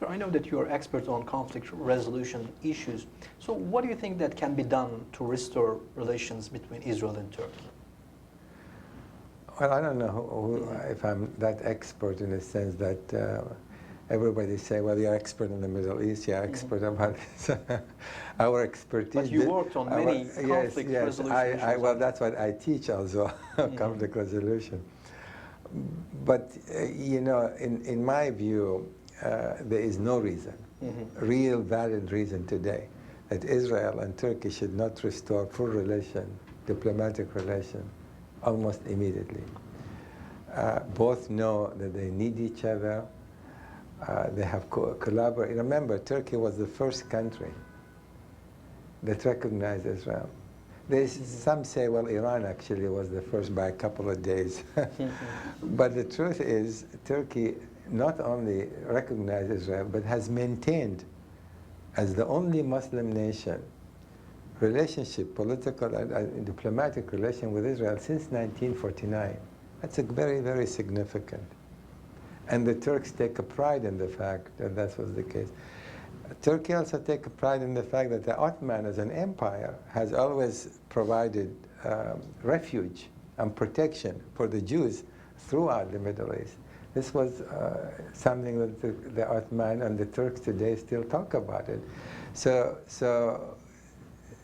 Sir, I know that you are expert on conflict resolution issues. So what do you think that can be done to restore relations between Israel and Turkey? Well, I don't know if I'm that expert in the sense that everybody say, well, you're expert in the Middle East, you're expert about this. Our expertise... But you worked on many conflict resolution issues. Well, that's what I teach also, conflict resolution. But, you know, in my view, there is no reason, real valid reason today, that Israel and Turkey should not restore full relation, diplomatic relation, almost immediately. Both know that they need each other. They have collaborated. Remember, Turkey was the first country that recognized Israel. Some say, well, Iran actually was the first by a couple of days. But the truth is, Turkey not only recognized Israel, but has maintained, as the only Muslim nation, relationship, political and diplomatic relation with Israel since 1949. That's a very, very significant. And the Turks take a pride in the fact that that was the case. Turkey also takes a pride in the fact that the Ottoman as an empire has always provided refuge and protection for the Jews throughout the Middle East. This was something that the Ottoman and the Turks today still talk about it. So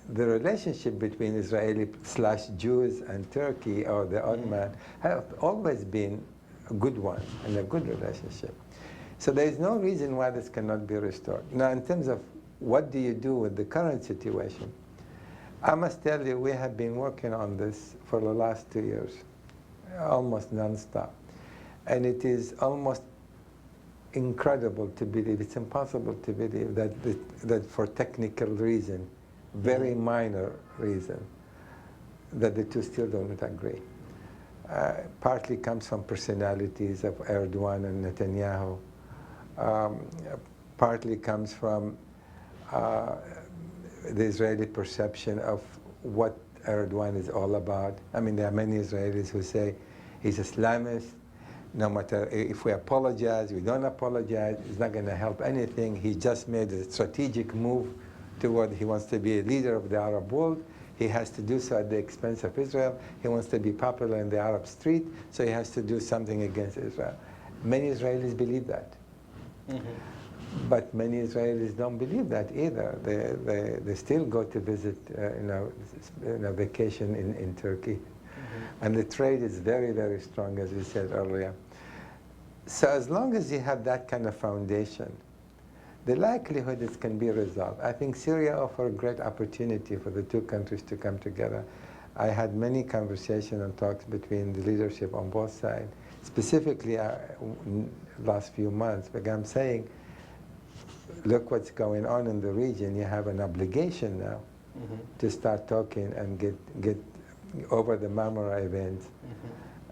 the relationship between Israeli/Jews and Turkey or the Ottoman have always been a good one and a good relationship. So there is no reason why this cannot be restored. Now, in terms of what do you do with the current situation, I must tell you we have been working on this for the last 2 years, almost non-stop. And it is almost incredible to believe, it's impossible to believe that for technical reason, very minor reason, that the two still don't agree. Partly comes from personalities of Erdogan and Netanyahu. Partly comes from the Israeli perception of what Erdogan is all about. I mean, there are many Israelis who say he's Islamist. No matter if we apologize, we don't apologize, it's not going to help anything. He just made a strategic move toward he wants to be a leader of the Arab world. He has to do so at the expense of Israel. He wants to be popular in the Arab street, so he has to do something against Israel. Many Israelis believe that. But many Israelis don't believe that either. They still go to visit, vacation in Turkey. And the trade is very, very strong, as we said earlier. So as long as you have that kind of foundation, the likelihood it can be resolved. I think Syria offers a great opportunity for the two countries to come together. I had many conversations and talks between the leadership on both sides, specifically last few months, because I'm saying, look what's going on in the region. You have an obligation now to start talking and get over the Marmara event.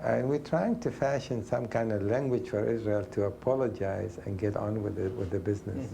And we're trying to fashion some kind of language for Israel to apologize and get on with the business.